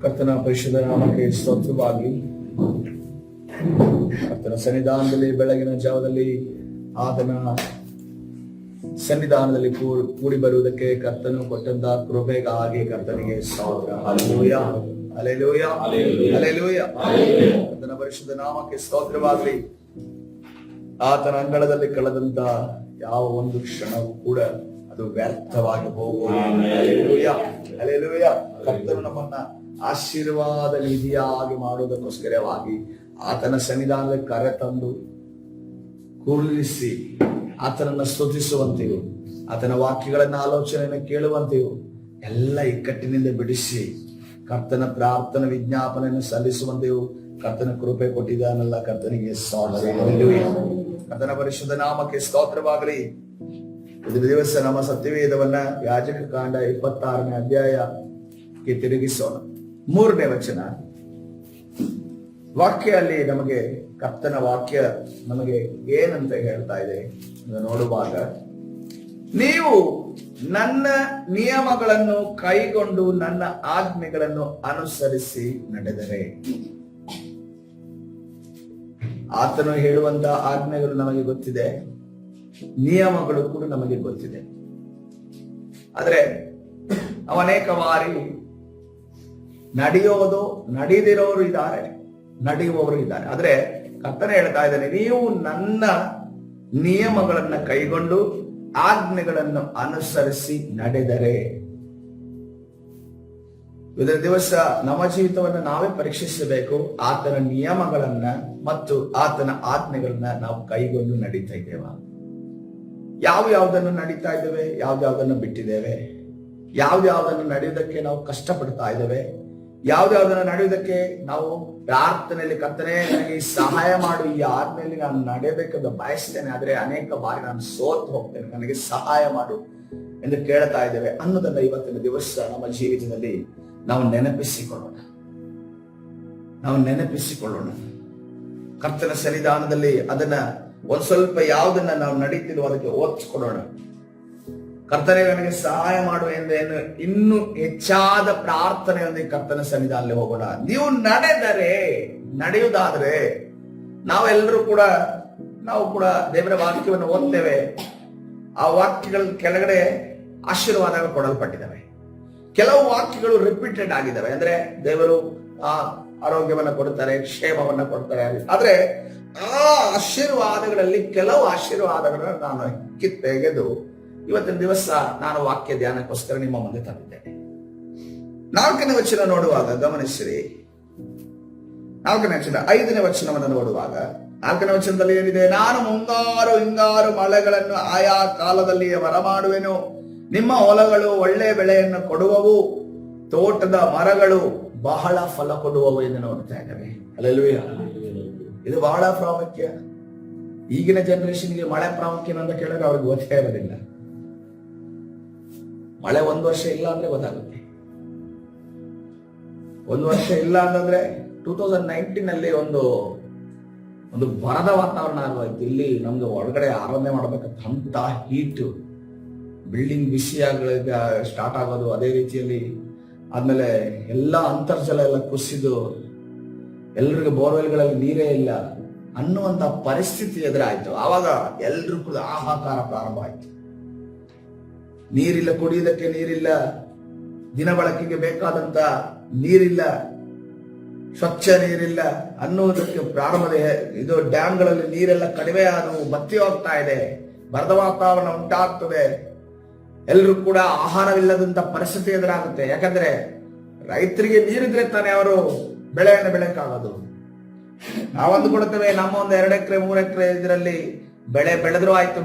ಕರ್ತನ ಪರಿಶುದ್ಧ ನಾಮಕ್ಕೆ ಸ್ತೋತ್ರವಾಗಲಿ. ಕರ್ತನ ಸನ್ನಿಧಾನದಲ್ಲಿ ಬೆಳಗಿನ ಜಾವದಲ್ಲಿ ಆತನ ಸನ್ನಿಧಾನದಲ್ಲಿ ಕೂಡಿ ಬರುವುದಕ್ಕೆ ಕರ್ತನು ಕೊಟ್ಟಂತ ಕೃಪೆಗಾಗಿ ಕರ್ತನಿಗೆ ಸ್ತೋತ್ರ. Hallelujah, hallelujah, hallelujah. ಕರ್ತನ ಪರಿಶುದ್ಧ ನಾಮಕ್ಕೆ ಸ್ತೋತ್ರವಾಗಲಿ. ಆತನ ಅಂಗಳದಲ್ಲಿ ಕಳೆದಂತ ಯಾವ ಒಂದು ಕ್ಷಣವೂ ಕೂಡ ಅದು ವ್ಯರ್ಥವಾಗಿ ಹೋಗುವುದು. Hallelujah, hallelujah. ಕರ್ತನು ನಮ್ಮನ್ನ ಆಶೀರ್ವಾದ ನಿಧಿಯಾಗಿ ಮಾಡುವುದಕ್ಕೋಸ್ಕರವಾಗಿ ಆತನ ಸನ್ನಿಧಾನದಲ್ಲಿ ಕರೆತಂದು ಕೂರಿಸಿ ಆತನನ್ನ ಸ್ತುತಿಸುವಂತೆಯು, ಆತನ ವಾಕ್ಯಗಳನ್ನ ಆಲೋಚನೆಯನ್ನು ಕೇಳುವಂತೆಯು, ಎಲ್ಲ ಇಕ್ಕಟ್ಟಿನಿಂದ ಬಿಡಿಸಿ ಕರ್ತನ ಪ್ರಾರ್ಥನಾ ವಿಜ್ಞಾಪನೆಯನ್ನು ಸಲ್ಲಿಸುವಂತೆಯು ಕರ್ತನ ಕೃಪೆ ಕೊಟ್ಟಿದ್ದಾನಲ್ಲ. ಕರ್ತನಿಗೆ ಸ್ತೋತ್ರ. ಕರ್ತನ ಪರಿಶುದ್ಧ ನಾಮಕ್ಕೆ ಸ್ತೋತ್ರವಾಗಲಿ. ಇದು ದಿವಸ ನಮ್ಮ ಸತ್ಯವೇದವನ್ನ ಯಾಜಕ ಕಾಂಡ 26ನೇ ಅಧ್ಯಾಯಕ್ಕೆ ತಿರುಗಿಸೋಣ. 3ನೇ ವಚನ ವಾಕ್ಯ. ಅಲ್ಲಿ ನಮಗೆ ಕರ್ತನ ವಾಕ್ಯ ನಮಗೆ ಏನಂತ ಹೇಳ್ತಾ ಇದೆ ನೋಡುವಾಗ, ನೀವು ನನ್ನ ನಿಯಮಗಳನ್ನು ಕೈಗೊಂಡು ನನ್ನ ಆಜ್ಞೆಗಳನ್ನು ಅನುಸರಿಸಿ ನಡೆದರೆ. ಆತನು ಹೇಳುವಂತ ಆಜ್ಞೆಗಳು ನಮಗೆ ಗೊತ್ತಿದೆ, ನಿಯಮಗಳು ಕೂಡ ನಮಗೆ ಗೊತ್ತಿದೆ. ಆದ್ರೆ ಅನೇಕ ಬಾರಿ ನಡೆಯೋದು, ನಡೆದಿರೋರು ಇದ್ದಾರೆ, ನಡೆಯುವವರು ಇದ್ದಾರೆ. ಆದ್ರೆ ಕರ್ತನೆ ಹೇಳ್ತಾ ಇದ್ದಾನೆ, ನೀವು ನನ್ನ ನಿಯಮಗಳನ್ನ ಕೈಗೊಂಡು ಆಜ್ಞೆಗಳನ್ನು ಅನುಸರಿಸಿ ನಡೆದರೆ. ಇದರ ದಿವಸ ನಮ್ಮ ಜೀವಿತವನ್ನು ನಾವೇ ಪರೀಕ್ಷಿಸಬೇಕು. ಆತನ ನಿಯಮಗಳನ್ನ ಮತ್ತು ಆತನ ಆಜ್ಞೆಗಳನ್ನ ನಾವು ಕೈಗೊಂಡು ನಡೀತಾ ಇದ್ದೇವಾ? ಯಾವ್ದನ್ನು ನಡೀತಾ ಇದ್ದೇವೆ, ಯಾವ್ದನ್ನು ಬಿಟ್ಟಿದ್ದೇವೆ, ಯಾವ್ದನ್ನು ನಡೆಯುವುದಕ್ಕೆ ನಾವು ಕಷ್ಟಪಡ್ತಾ ಇದ್ದೇವೆ, ಯಾವ್ದನ್ನು ನಡೆಯುವುದಕ್ಕೆ ನಾವು ಪ್ರಾರ್ಥನೆಯಲ್ಲಿ ಕರ್ತನೇ ನನಗೆ ಸಹಾಯ ಮಾಡು, ಈ ಆಜ್ಞೆಯಲ್ಲಿ ನಾನು ನಡೆಯಬೇಕೆಂದು ಬಯಸ್ತೇನೆ, ಆದ್ರೆ ಅನೇಕ ಬಾರಿ ನಾನು ಸೋತು ಹೋಗ್ತೇನೆ, ನನಗೆ ಸಹಾಯ ಮಾಡು ಎಂದು ಕೇಳ್ತಾ ಇದ್ದೇವೆ ಅನ್ನೋದನ್ನ ಇವತ್ತಿನ ದಿವಸ ನಮ್ಮ ಜೀವಿತದಲ್ಲಿ ನಾವು ನೆನಪಿಸಿಕೊಳ್ಳೋಣ. ಕರ್ತನ ಸನ್ನಿಧಾನದಲ್ಲಿ ಅದನ್ನ ಒಂದ್ ಸ್ವಲ್ಪ ಯಾವ್ದನ್ನ ನಾವು ನಡೀತಿರೋ ಅದಕ್ಕೆ ಓದಿಸ್ಕೊಡೋಣ. ಕರ್ತನೆ ನನಗೆ ಸಹಾಯ ಮಾಡುವ ಎಂದು ಇನ್ನೂ ಹೆಚ್ಚಾದ ಪ್ರಾರ್ಥನೆಯೊಂದಿಗೆ ಕರ್ತನ ಸನ್ನಿಧಾನದಲ್ಲಿ ಹೋಗೋಣ. ನೀವು ನಡೆಯುವುದಾದ್ರೆ ನಾವೆಲ್ಲರೂ ಕೂಡ ದೇವರ ವಾಕ್ಯವನ್ನು ಓದ್ತೇವೆ. ಆ ವಾಕ್ಯಗಳ ಕೆಳಗಡೆ ಆಶೀರ್ವಾದಗಳು ಕೊಡಲ್ಪಟ್ಟಿದ್ದಾವೆ. ಕೆಲವು ವಾಕ್ಯಗಳು ರಿಪೀಟೆಡ್ ಆಗಿದ್ದಾವೆ. ಅಂದ್ರೆ ದೇವರು ಆರೋಗ್ಯವನ್ನ ಕೊಡ್ತಾರೆ, ಕ್ಷೇಮವನ್ನ ಕೊಡ್ತಾರೆ. ಆದ್ರೆ ಆ ಆಶೀರ್ವಾದಗಳಲ್ಲಿ ಕೆಲವು ಆಶೀರ್ವಾದಗಳನ್ನ ನಾನು ಕಿತ್ತೆಗೆದು ಇವತ್ತಿನ ದಿವಸ ನಾನು ವಾಕ್ಯ ಧ್ಯಾನಕ್ಕೋಸ್ಕರ ನಿಮ್ಮ ಮುಂದೆ ತಂದಿದ್ದೇನೆ. 4ನೇ ವಚನ ನೋಡುವಾಗ ಗಮನಿಸಿರಿ. 4ನೇ ವಚನ, 5ನೇ ವಚನವನ್ನು ನೋಡುವಾಗ 4ನೇ ವಚನದಲ್ಲಿ ಏನಿದೆ? ನಾನು ಮುಂಗಾರು ಹಿಂಗಾರು ಮಳೆಗಳನ್ನು ಆಯಾ ಕಾಲದಲ್ಲಿ ಬರಮಾಡುವೆನು, ನಿಮ್ಮ ಹೊಲಗಳು ಒಳ್ಳೆ ಬೆಳೆಯನ್ನು ಕೊಡುವವು, ತೋಟದ ಮರಗಳು ಬಹಳ ಫಲ ಕೊಡುವವು ಎಂದು ನೋಡ್ತಾ ಇದ್ದೇವೆ. ಹಲ್ಲೆಲೂಯ. ಇದು ಬಹಳ ಪ್ರಾಮುಖ್ಯ. ಈಗಿನ ಜನರೇಷನ್ಗೆ ಮಳೆ ಪ್ರಾಮುಖ್ಯ ಅಂತ ಕೇಳಿದ್ರೆ ಅವ್ರಿಗೆ ಗೊತ್ತೇ ಇರೋದಿಲ್ಲ. ಮಳೆ 1 ವರ್ಷ ಇಲ್ಲ ಅಂದ್ರೆ ಗೊತ್ತಾಗುತ್ತೆ. 1 ವರ್ಷ ಇಲ್ಲ ಅಂತಂದ್ರೆ 2019 ಒಂದು ಬರದ ವಾತಾವರಣ ಆಗೋಯ್ತು. ಇಲ್ಲಿ ನಮ್ದು ಒಳಗಡೆ ಆರಾಧನೆ ಮಾಡ್ಬೇಕಂತ ಅಂತ ಹೀಟ್, ಬಿಲ್ಡಿಂಗ್ ಬಿಸಿಯಾಗ ಸ್ಟಾರ್ಟ್ ಆಗೋದು, ಅದೇ ರೀತಿಯಲ್ಲಿ ಆದ್ಮೇಲೆ ಎಲ್ಲ ಅಂತರ್ಜಲ ಎಲ್ಲ ಕುಸಿದು ಎಲ್ರಿಗೂ ಬೋರ್ವೆಲ್ಗಳಲ್ಲಿ ನೀರೇ ಇಲ್ಲ ಅನ್ನುವಂತ ಪರಿಸ್ಥಿತಿ ಎದುರಾಯ್ತು. ಆವಾಗ ಎಲ್ರೂ ಕೂಡ ಹಾಹಾಕಾರ ಪ್ರಾರಂಭ ಆಯ್ತು. ನೀರಿಲ್ಲ, ಕುಡಿಯುವುದಕ್ಕೆ ನೀರಿಲ್ಲ, ದಿನ ಬಳಕೆಗೆ ಬೇಕಾದಂತ ನೀರಿಲ್ಲ, ಸ್ವಚ್ಛ ನೀರಿಲ್ಲ ಅನ್ನುವುದಕ್ಕೆ ಪ್ರಾರಂಭದ ಇದು ಡ್ಯಾಮ್ಗಳಲ್ಲಿ ನೀರೆಲ್ಲ ಕಡಿಮೆ ಆದವು, ಬತ್ತಿ ಹೋಗ್ತಾ ಇದೆ, ಬರದ ವಾತಾವರಣ ಉಂಟಾಗ್ತದೆ. ಎಲ್ರೂ ಕೂಡ ಆಹಾರವಿಲ್ಲದಂತ ಪರಿಸ್ಥಿತಿ ಎದುರಾಗುತ್ತೆ. ಯಾಕಂದ್ರೆ ರೈತರಿಗೆ ನೀರಿದ್ರೆ ತಾನೇ ಅವರು ಬೆಳೆಯನ್ನು ಬೆಳೆಯಕ್ಕಾಗೋದು. ನಾವು ಅಂದುಕೊಡ್ತೇವೆ ನಮ್ಮ 1-2 ಎಕರೆ 3 ಎಕರೆ ಇದರಲ್ಲಿ ಬೆಳೆ ಬೆಳೆದ್ರು ಆಯ್ತು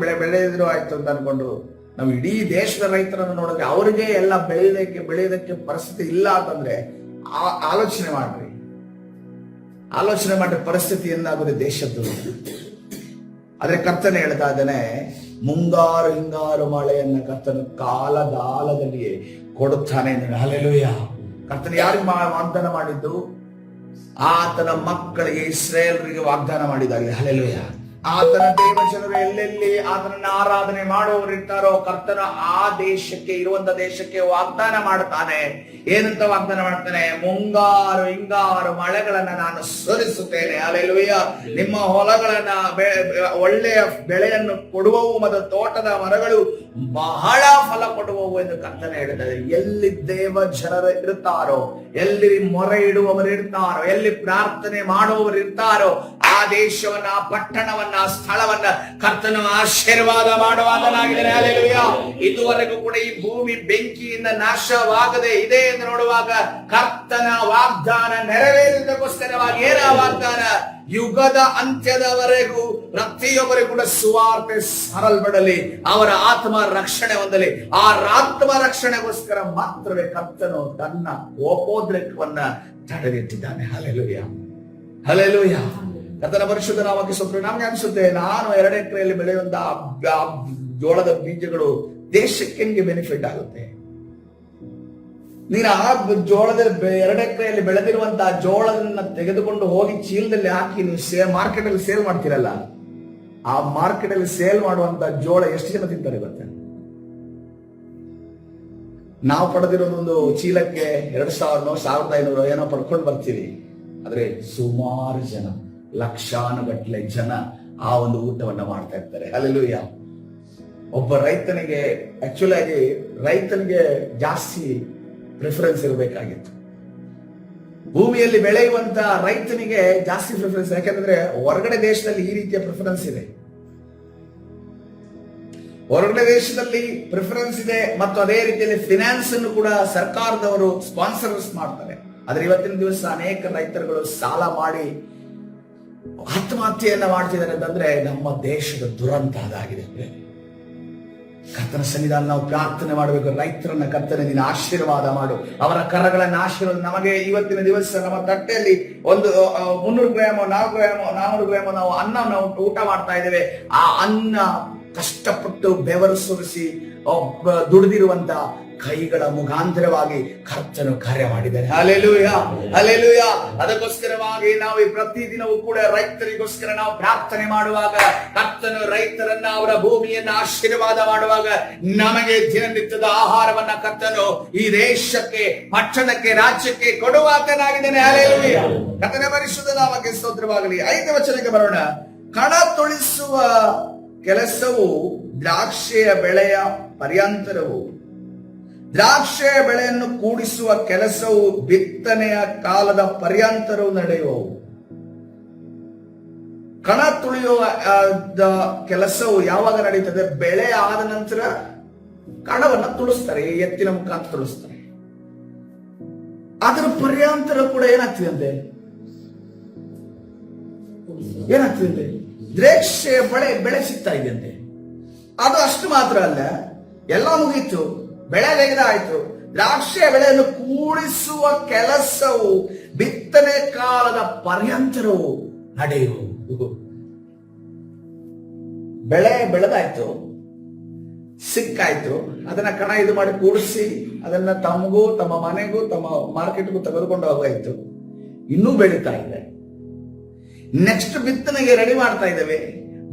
ಅಂತ ಅನ್ಕೊಂಡು ನಾವು ಇಡೀ ದೇಶದ ರೈತರನ್ನು ನೋಡಿದ್ರೆ ಅವರಿಗೆ ಎಲ್ಲ ಬೆಳೆಯೋದಕ್ಕೆ ಪರಿಸ್ಥಿತಿ ಇಲ್ಲ ಅಂತಂದ್ರೆ ಆಲೋಚನೆ ಮಾಡ್ರಿ ಪರಿಸ್ಥಿತಿ ಏನಾಗುತ್ತೆ ದೇಶದ್ದು. ಆದ್ರೆ ಕರ್ತನೆ ಹೇಳ್ತಾ ಇದ್ದಾನೆ, ಮುಂಗಾರು ಹಿಂಗಾರು ಮಳೆಯನ್ನ ಕರ್ತನು ಕಾಲದಲ್ಲಿಯೇ ಕೊಡುತ್ತಾನೆ. ಹಲ್ಲೆಲೂಯ. ಕರ್ತನು ಯಾರಿಗೆ ವಾಗ್ದಾನ ಮಾಡಿದ್ದು? ಆತನ ಮಕ್ಕಳಿಗೆ, ಇಸ್ರಾಯೇಲರಿಗೆ ವಾಗ್ದಾನ ಮಾಡಿದ್ದಾರೆ. ಹಲ್ಲೆಲೂಯ. ಆತನ ದೇವಜನರು ಎಲ್ಲೆಲ್ಲಿ ಆತನನ್ನ ಆರಾಧನೆ ಮಾಡುವವರು ಇರ್ತಾರೋ ಕರ್ತನ ಆ ದೇಶಕ್ಕೆ ಇರುವಂತ ದೇಶಕ್ಕೆ ವಾಗ್ದಾನ ಮಾಡ್ತಾನೆ. ಏನಂತ ವಾಗ್ದಾನ ಮಾಡ್ತಾನೆ? ಮುಂಗಾರು ಹಿಂಗಾರು ಮಳೆಗಳನ್ನ ನಾನು ಸುರಿಸುತ್ತೇನೆ. ಹಲ್ಲೆಲೂಯಾ. ನಿಮ್ಮ ಹೊಲಗಳನ್ನ ಒಳ್ಳೆಯ ಬೆಳೆಯನ್ನು ಕೊಡುವವು ಮತ್ತು ತೋಟದ ಮರಗಳು ಬಹಳ ಫಲ ಕೊಡುವವು ಎಂದು ಕರ್ತನ ಹೇಳಿದ್ದಾರೆ. ಎಲ್ಲಿ ದೇವ ಜನರು ಇರ್ತಾರೋ, ಎಲ್ಲಿ ಮೊರೆ ಇಡುವವರು ಇರ್ತಾರೋ, ಎಲ್ಲಿ ಪ್ರಾರ್ಥನೆ ಮಾಡುವವರು ಇರ್ತಾರೋ ಆ ದೇಶವನ್ನ, ಆ ಪಟ್ಟಣವನ್ನ, ಆ ಸ್ಥಳವನ್ನ ಕರ್ತನು ಆಶೀರ್ವಾದ ಮಾಡುವಾತನಾಗಿದ್ದಾನೆ. ಹಲ್ಲೆಲೂಯಾ. ಇದುವರೆಗೂ ಕೂಡ ಈ ಭೂಮಿ ಬೆಂಕಿಯಿಂದ ನಾಶವಾಗದೆ ಇದೆ ಎಂದು ನೋಡುವಾಗ ಕರ್ತನ ವಾಗ್ದಾನ ನೆರವೇರಿದಕ್ಕೋಸ್ಕರವಾಗಿ ಏನ ವಾಗ್ದಾನ? ಯುಗದ ಅಂತ್ಯದವರೆಗೂ ಪ್ರತಿಯೊಬ್ಬರಿಗೂ ಕೂಡ ಸುವಾರ್ತೆ ಸರಲ್ಪಡಲಿ, ಅವರ ಆತ್ಮ ರಕ್ಷಣೆ ಹೊಂದಲಿ. ಆ ಆತ್ಮ ರಕ್ಷಣೆಗೋಸ್ಕರ ಮಾತ್ರವೇ ಕರ್ತನು ತನ್ನ ಕೋಪೋದ್ರೇಕವನ್ನ ತಡೆದಿಟ್ಟಿದ್ದಾನೆ. Hallelujah, hallelujah. ಕರ್ತನ ಪರಿಶುದ್ಧ ನಾಮಕ್ಕೆ ಸ್ತೋತ್ರ. ನಮ್ಗೆ ಅನ್ಸುತ್ತೆ, ನಾನು 2 ಎಕರೆಯಲ್ಲಿ ಬೆಳೆಯುವಂತ ಜೋಳದ ಬೀಜಗಳು ದೇಶಕ್ಕೆ ಹೆಂಗೆ ಬೆನಿಫಿಟ್ ಆಗುತ್ತೆ? ನೀನು ಆ ಜೋಳದ 2 ಎಕರೆಯಲ್ಲಿ ಬೆಳೆದಿರುವಂತಹ ಜೋಳದನ್ನ ತೆಗೆದುಕೊಂಡು ಹೋಗಿ ಚೀಲದಲ್ಲಿ ಹಾಕಿ ನೀವು ಮಾರ್ಕೆಟ್ ಅಲ್ಲಿ ಸೇಲ್ ಮಾಡ್ತೀರಲ್ಲ, ಆ ಮಾರ್ಕೆಟ್ ಅಲ್ಲಿ ಸೇಲ್ ಮಾಡುವಂತ ಜೋಳ ಎಷ್ಟು ಜನ ತಿಂತಾರೆ ಗೊತ್ತಾ? ನಾವು ಪಡೆದಿರೋದು ಒಂದು ಚೀಲಕ್ಕೆ 2,000 1,500 ಏನೋ ಪಡ್ಕೊಂಡು ಬರ್ತೀವಿ. ಆದ್ರೆ ಸುಮಾರು ಜನ, ಲಕ್ಷಾನುಗಟ್ಟಲೆ ಜನ ಆ ಒಂದು ಊಟವನ್ನ ಮಾಡ್ತಾ ಇರ್ತಾರೆ. ಹಲ್ಲೆಲೂಯಾ. ಒಬ್ಬ ರೈತನಿಗೆ ಆಕ್ಚುಲಿ ಆಗಿ ರೈತನಿಗೆ ಜಾಸ್ತಿ ಪ್ರಿಫರೆನ್ಸ್ ಇರಬೇಕಾಗಿತ್ತು. ಭೂಮಿಯಲ್ಲಿ ಬೆಳೆಯುವಂತ ರೈತನಿಗೆ ಜಾಸ್ತಿ ಪ್ರಿಫರೆನ್ಸ್. ಯಾಕಂದ್ರೆ ಹೊರಗಡೆ ದೇಶದಲ್ಲಿ ಈ ರೀತಿಯ ಪ್ರಿಫರೆನ್ಸ್ ಇದೆ, ಹೊರಗಡೆ ದೇಶದಲ್ಲಿ ಪ್ರಿಫರೆನ್ಸ್ ಇದೆ, ಮತ್ತು ಅದೇ ರೀತಿಯಲ್ಲಿ ಫಿನಾನ್ಸ್ ಅನ್ನು ಕೂಡ ಸರ್ಕಾರದವರು ಸ್ಪಾನ್ಸರ್ಸ್ ಮಾಡ್ತಾರೆ. ಆದ್ರೆ ಇವತ್ತಿನ ದಿವಸ ಅನೇಕ ರೈತರುಗಳು ಸಾಲ ಮಾಡಿ ಆತ್ಮಹತ್ಯೆಯನ್ನ ಮಾಡ್ತಿದ್ದಾರೆ ಅಂತಂದ್ರೆ ನಮ್ಮ ದೇಶದ ದುರಂತ ಅದಾಗಿದೆ. ಕರ್ತನ ಸನ್ನಿಧಾನ ನಾವು ಪ್ರಾರ್ಥನೆ ಮಾಡಬೇಕು. ರೈತರನ್ನ ಕರ್ತನೆ ನೀನು ಆಶೀರ್ವಾದ ಮಾಡು, ಅವರ ಕರಗಳನ್ನ ಆಶೀರ್ವಾದ. ನಮಗೆ ಇವತ್ತಿನ ದಿವಸ ನಮ್ಮ ತಟ್ಟೆಯಲ್ಲಿ ಒಂದು 300 ಗ್ರಾಮೋ 400 ಗ್ರಾಮೋ ನಾವು ಅನ್ನ ನಾವು ಊಟ ಮಾಡ್ತಾ ಇದ್ದೇವೆ. ಆ ಅನ್ನ ಕಷ್ಟಪಟ್ಟು ಬೆವರು ಸುರಿಸಿ ದುಡಿದಿರುವಂತ ಕೈಗಳ ಮುಖಾಂತರವಾಗಿ ಕರ್ತನು ಕಾರ್ಯ ಮಾಡಿದ್ದಾರೆ. Hallelujah, hallelujah. ಅದಕ್ಕೋಸ್ಕರವಾಗಿ ನಾವು ಈ ಪ್ರತಿದಿನವೂ ಕೂಡ ರೈತರಿಗೋಸ್ಕರ ನಾವು ಪ್ರಾರ್ಥನೆ ಮಾಡುವಾಗ ಕರ್ತನು ರೈತರನ್ನ, ಅವರ ಭೂಮಿಯನ್ನ ಆಶೀರ್ವಾದ ಮಾಡುವಾಗ ನಮಗೆ ದಿನನಿತ್ಯದ ಆಹಾರವನ್ನ ಕರ್ತನು ಈ ದೇಶಕ್ಕೆ, ಪಟ್ಟಣಕ್ಕೆ, ರಾಜ್ಯಕ್ಕೆ ಕೊಡುವಾತನಾಗಿದ್ದಾನೆ. ಹಲ್ಲೆಲೂಯಾ. ಕರ್ತನ ಪರಿಶುದ್ಧ ನಾಮಕ್ಕೆ ಸ್ತೋತ್ರವಾಗಲಿ. 5ನೇ ವಚನಕ್ಕೆ ಬರೋಣ. ಕಣ ತುಳಿಸುವ ಕೆಲಸವು ದ್ರಾಕ್ಷೆಯ ಬೆಳೆಯ ಪರ್ಯಂತರವು, ದ್ರಾಕ್ಷೆಯ ಬೆಳೆಯನ್ನು ಕೂಡಿಸುವ ಕೆಲಸವು ಬಿತ್ತನೆಯ ಕಾಲದ ಪರ್ಯಂತರವು ನಡೆಯುವವು. ಕಣ ತುಳಿಯುವ ಕೆಲಸವು ಯಾವಾಗ ನಡೀತದೆ? ಬೆಳೆ ಆದ ನಂತರ ಕಣವನ್ನ ತುಳಿಸ್ತಾರೆ, ಎತ್ತಿನ ಮುಖಾಂತರ ತುಳಿಸ್ತಾರೆ. ಅದರ ಪರ್ಯಾಂತರ ಕೂಡ ಏನಾಗ್ತಿದೆ? ದ್ರಾಕ್ಷೆಯ ಬೆಳೆ ಸಿಗ್ತಾ ಇದೆಯಂತೆ. ಅದು ಅಷ್ಟು ಮಾತ್ರ ಅಲ್ಲ, ಎಲ್ಲ ಮುಗೀತು, ಬೆಳೆ ತೆಗೆದಾಯ್ತು. ದ್ರಾಕ್ಷಿಯ ಬೆಳೆಯನ್ನು ಕೂಡಿಸುವ ಕೆಲಸವು ಬಿತ್ತನೆ ಕಾಲದ ಪರ್ಯಂತರವು ನಡೆಯುವುದು. ಬೆಳೆ ಬೆಳೆದಾಯ್ತು, ಸಿಕ್ಕಾಯ್ತು, ಅದನ್ನ ಕಣ ಇದು ಮಾಡಿ ಕೂಡಿಸಿ ಅದನ್ನ ತಮಗೂ, ತಮ್ಮ ಮನೆಗೂ, ತಮ್ಮ ಮಾರ್ಕೆಟ್ಗೂ ತೆಗೆದುಕೊಂಡು ಹೋಗಾಯ್ತು. ಇನ್ನೂ ಬೆಳೀತಾ ಇದೆ. ನೆಕ್ಸ್ಟ್ ಬಿತ್ತನೆಗೆ ರೆಡಿ ಮಾಡ್ತಾ ಇದ್ದೇವೆ.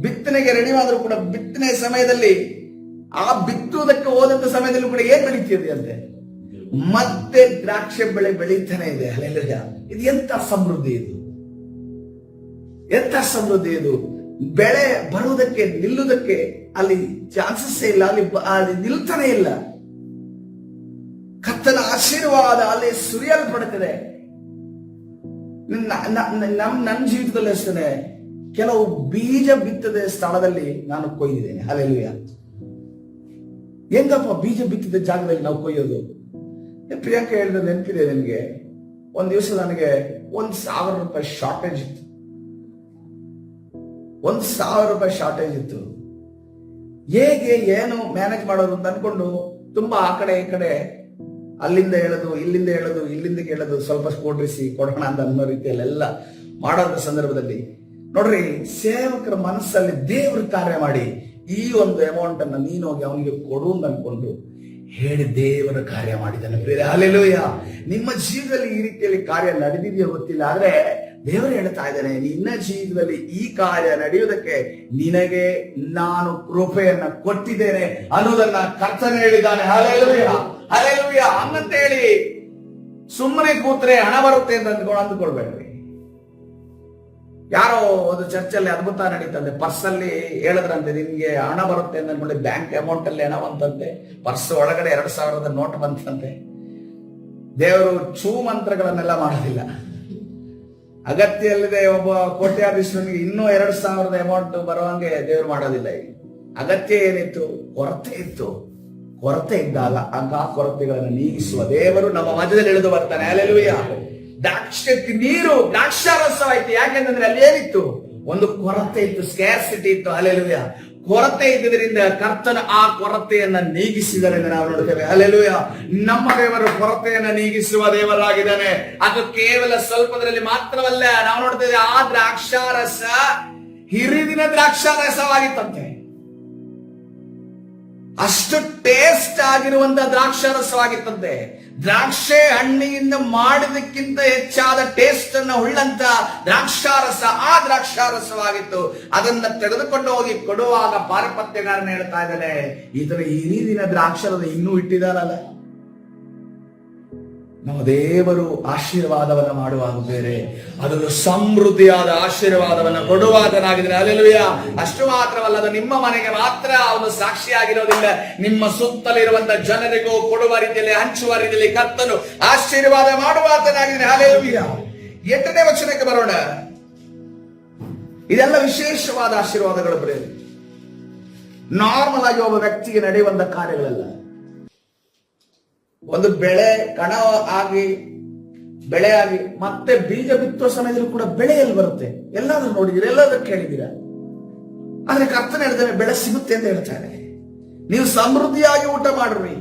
ಬಿತ್ತನೆಗೆ ರೆಡಿ ಆದ್ರೂ ಕೂಡ ಬಿತ್ತನೆ ಸಮಯದಲ್ಲಿ, ಆ ಬಿತ್ತುವುದಕ್ಕೆ ಹೋದಂತ ಸಮಯದಲ್ಲಿ ಕೂಡ ಏನ್ ಬೆಳೀತಿದೆ ಅಂತೆ? ಮತ್ತೆ ದ್ರಾಕ್ಷಿ ಬೆಳೆ ಬೆಳೀತಾನೆ ಇದೆ. ಹಲ್ಲೆಲೂಯಾ. ಇದು ಎಂತ ಸಮೃದ್ಧಿ! ಇದು ಎಂತ ಸಮೃದ್ಧಿ! ಇದು ಬೆಳೆ ಬರುವುದಕ್ಕೆ, ನಿಲ್ಲುವುದಕ್ಕೆ ಅಲ್ಲಿ ಚಾನ್ಸಸ್ ಇಲ್ಲ, ಅಲ್ಲಿ ನಿಲ್ತಾನೆ ಇಲ್ಲ. ಕರ್ತನ ಆಶೀರ್ವಾದ ಅಲ್ಲಿ ಸುರಿಯಲ್ಪಡುತ್ತದೆ. ನನ್ನ ಜೀವಿತದಲ್ಲಿ ಅಷ್ಟೇ ಕೆಲವು ಬೀಜ ಬಿತ್ತದ ಸ್ಥಳದಲ್ಲಿ ನಾನು ಕೊಯ್ದಿದ್ದೇನೆ. ಹಲ್ಲೆಲೂಯಾ. ಹೆಂಗಪ್ಪ ಬೀಜ ಬಿತ್ತಿದ ಜಾಗದಲ್ಲಿ ನಾವು ಕೊಯ್ಯೋದು? ಪ್ರಿಯಾಂಕ ಹೇಳಿದ ನೆನಪಿದೆ ನಿನ್ಗೆ? ಒಂದ್ ದಿವಸ ನನಗೆ 1,000 ರೂಪಾಯಿ ಶಾರ್ಟೇಜ್ ಇತ್ತು. 1,000 ರೂಪಾಯಿ ಶಾರ್ಟೇಜ್ ಇತ್ತು. ಹೇಗೆ ಏನು ಮ್ಯಾನೇಜ್ ಮಾಡೋದು ಅಂತ ಅನ್ಕೊಂಡು ತುಂಬಾ ಆ ಕಡೆ ಈ ಕಡೆ, ಅಲ್ಲಿಂದ ಹೇಳೋದು, ಇಲ್ಲಿಂದ ಹೇಳೋದು, ಇಲ್ಲಿಂದ ಕೇಳೋದು, ಸ್ವಲ್ಪ ಕೊಡ್ರಿಸಿ ಕೊಡೋಣ ಅಂತ ಅನ್ನೋ ರೀತಿಯಲ್ಲೆಲ್ಲ ಮಾಡೋದ ಸಂದರ್ಭದಲ್ಲಿ ನೋಡ್ರಿ, ಸೇವಕರ ಮನಸ್ಸಲ್ಲಿ ದೇವ್ರ ಕಾರ್ಯ ಮಾಡಿ ಈ ಒಂದು ಅಮೌಂಟ್ ಅನ್ನ ನೀನು ಹೋಗಿ ಅವನಿಗೆ ಕೊಡು ಅಂತ ಅನ್ಕೊಂಡು ಹೇಳಿ ದೇವರ ಕಾರ್ಯ ಮಾಡಿದ್ದಾನೆ. ಹಲ್ಲೆಲೂಯಾ. ನಿಮ್ಮ ಜೀವನದಲ್ಲಿ ಈ ರೀತಿಯಲ್ಲಿ ಕಾರ್ಯ ನಡೆದಿದೆಯೋ ಗೊತ್ತಿಲ್ಲ, ಆದ್ರೆ ದೇವರು ಹೇಳ್ತಾ ಇದ್ದಾನೆ, ನಿನ್ನ ಜೀವಿತದಲ್ಲಿ ಈ ಕಾರ್ಯ ನಡೆಯುವುದಕ್ಕೆ ನಿನಗೆ ನಾನು ಕೃಪೆಯನ್ನ ಕೊಟ್ಟಿದ್ದೇನೆ ಅನ್ನೋದನ್ನ ಕರ್ತನೆ ಹೇಳಿದ್ದಾನೆ. Hallelujah, hallelujah. ಹಂಗಂತ ಹೇಳಿ ಸುಮ್ಮನೆ ಕೂತ್ರೆ ಹಣ ಬರುತ್ತೆ ಅಂತ ಅಂದ್ಕೊಳ್ಬೇಡ್ರಿ. ಯಾರೋ ಒಂದು ಚರ್ಚಲ್ಲಿ ಅದ್ಭುತ ನಡೀತಂತೆ, ಪರ್ಸಲ್ಲಿ ಹೇಳಿದ್ರಂತೆ ನಿಮ್ಗೆ ಹಣ ಬರುತ್ತೆ ಅಂತ ಅನ್ಕೊಂಡು ಬ್ಯಾಂಕ್ ಅಮೌಂಟ್ ಅಲ್ಲಿ ಹಣ ಬಂತಂತೆ, ಪರ್ಸ್ ಒಳಗಡೆ 2,000 ನೋಟ್ ಬಂತಂತೆ. ದೇವರು ಚೂ ಮಂತ್ರಗಳನ್ನೆಲ್ಲ ಮಾಡೋದಿಲ್ಲ. ಅಗತ್ಯ ಇಲ್ಲದೆ ಒಬ್ಬ ಕೋಟ್ಯಾಧೀಶನಿಗೆ ಇನ್ನೂ 2,000 ಅಮೌಂಟ್ ಬರುವಂಗೆ ದೇವರು ಮಾಡೋದಿಲ್ಲ. ಅಗತ್ಯ ಏನಿತ್ತು? ಕೊರತೆ ಇತ್ತು. ಕೊರತೆ ಇದ್ದಾಗ ಆ ಕೊರತೆಗಳನ್ನು ನೀಗಿಸುವ ದೇವರು ನಮ್ಮ ಮಧ್ಯದಲ್ಲಿ ಇಳಿದು ಬರ್ತಾನೆ. ಹಲ್ಲೆಲೂಯಾ. ನೀರು ದ್ರಾಕ್ಷಾರಸವಾಯ್ತು. ಯಾಕೆಂದ್ರೆ ಅಲ್ಲಿ ಏನಿತ್ತು? ಒಂದು ಕೊರತೆ ಇತ್ತು, ಸ್ಕ್ಯಾರ್ಸಿಟಿ ಇತ್ತು. ಹಲ್ಲೆಲೂಯಾ. ಕೊರತೆ ಇದ್ದುದರಿಂದ ಕರ್ತನ ಆ ಕೊರತೆಯನ್ನ ನೀಗಿಸಿದರೆಂದು ನಾವು ನೋಡ್ತೇವೆ. ಹಲ್ಲೆಲೂಯಾ. ನಮ್ಮ ದೇವರು ಕೊರತೆಯನ್ನ ನೀಗಿಸುವ ದೇವರಾಗಿದ್ದಾನೆ. ಅದು ಕೇವಲ ಸ್ವಲ್ಪದರಲ್ಲಿ ಮಾತ್ರವಲ್ಲ. ನಾವು ನೋಡ್ತೇವೆ ಆ ದ್ರಾಕ್ಷಾರಸ ಹಿರಿದಿನ ದ್ರಾಕ್ಷಾರಸವಾಗಿತ್ತಂತೆ. ಅಷ್ಟು ಟೇಸ್ಟ್ ಆಗಿರುವಂತ ದ್ರಾಕ್ಷಾರಸವಾಗಿತ್ತಂತೆ. ದ್ರಾಕ್ಷೆ ಹಣ್ಣಿಯಿಂದ ಮಾಡಿದಕ್ಕಿಂತ ಹೆಚ್ಚಾದ ಟೇಸ್ಟ್ ಅನ್ನ ಉಳ್ಳಂತ ದ್ರಾಕ್ಷಾರಸ ಆ ದ್ರಾಕ್ಷಾರಸವಾಗಿತ್ತು. ಅದನ್ನ ತೆಗೆದುಕೊಂಡು ಹೋಗಿ ಕೊಡುವಾಗ ಪಾರಪತ್ಯಗಾರನ ಹೇಳ್ತಾ ಇದ್ದಾನೆ, ಇದರ ಹಿರಿದಿನ ದ್ರಾಕ್ಷಾರಸ ಇನ್ನೂ ಇಟ್ಟಿದಾರಲ್ಲ. ನಮ್ಮ ದೇವರು ಆಶೀರ್ವಾದವನ್ನ ಮಾಡುವಾಗ ಬೇರೆ, ಅದನ್ನು ಸಮೃದ್ಧಿಯಾದ ಆಶೀರ್ವಾದವನ್ನ ಕೊಡುವಾತನಾಗಿದ್ದಾನೆ. ಹಲ್ಲೆಲೂಯಾ. ಅಷ್ಟು ಮಾತ್ರವಲ್ಲ, ಅದು ನಿಮ್ಮ ಮನೆಗೆ ಮಾತ್ರ ಅವನು ಸಾಕ್ಷಿಯಾಗಿರೋದಿಲ್ಲ, ನಿಮ್ಮ ಸುತ್ತಲಿರುವಂತ ಜನರಿಗೂ ಕೊಡುವ ರೀತಿಯಲ್ಲಿ, ಹಂಚುವ ರೀತಿಯಲ್ಲಿ ಕರ್ತನು ಆಶೀರ್ವಾದ ಮಾಡುವಾತನಾಗಿದ್ದಾನೆ. ಹಲ್ಲೆಲೂಯಾ. 8ನೇ ವಚನಕ್ಕೆ ಬರೋಣ. ಇದೆಲ್ಲ ವಿಶೇಷವಾದ ಆಶೀರ್ವಾದಗಳು ಬರೀ ನಾರ್ಮಲ್ ಆಗಿ ಒಬ್ಬ ವ್ಯಕ್ತಿಗೆ ನಡೆಯುವಂತ ಕಾರ್ಯಗಳಲ್ಲ. ಒಂದು ಬೆಳೆ ಕಣ ಆಗಿ ಬೆಳೆ ಆಗಿ ಮತ್ತೆ ಬೀಜ ಬಿತ್ತುವ ಸಮಯದಲ್ಲಿ ಕೂಡ ಬೆಳೆ ಎಲ್ಲಿ ಬರುತ್ತೆ? ಎಲ್ಲಾದ್ರೂ ನೋಡಿದಿರ, ಎಲ್ಲಾದ್ರೂ ಕೇಳಿದಿರ? ಆದ್ರೆ ಕರ್ತನ ಹೇಳ್ತಾನೆ ಬೆಳೆ ಸಿಗುತ್ತೆ ಅಂತ ಹೇಳ್ತಾನೆ. ನೀವು ಸಮೃದ್ಧಿಯಾಗಿ ಊಟ ಮಾಡ್ರಿ.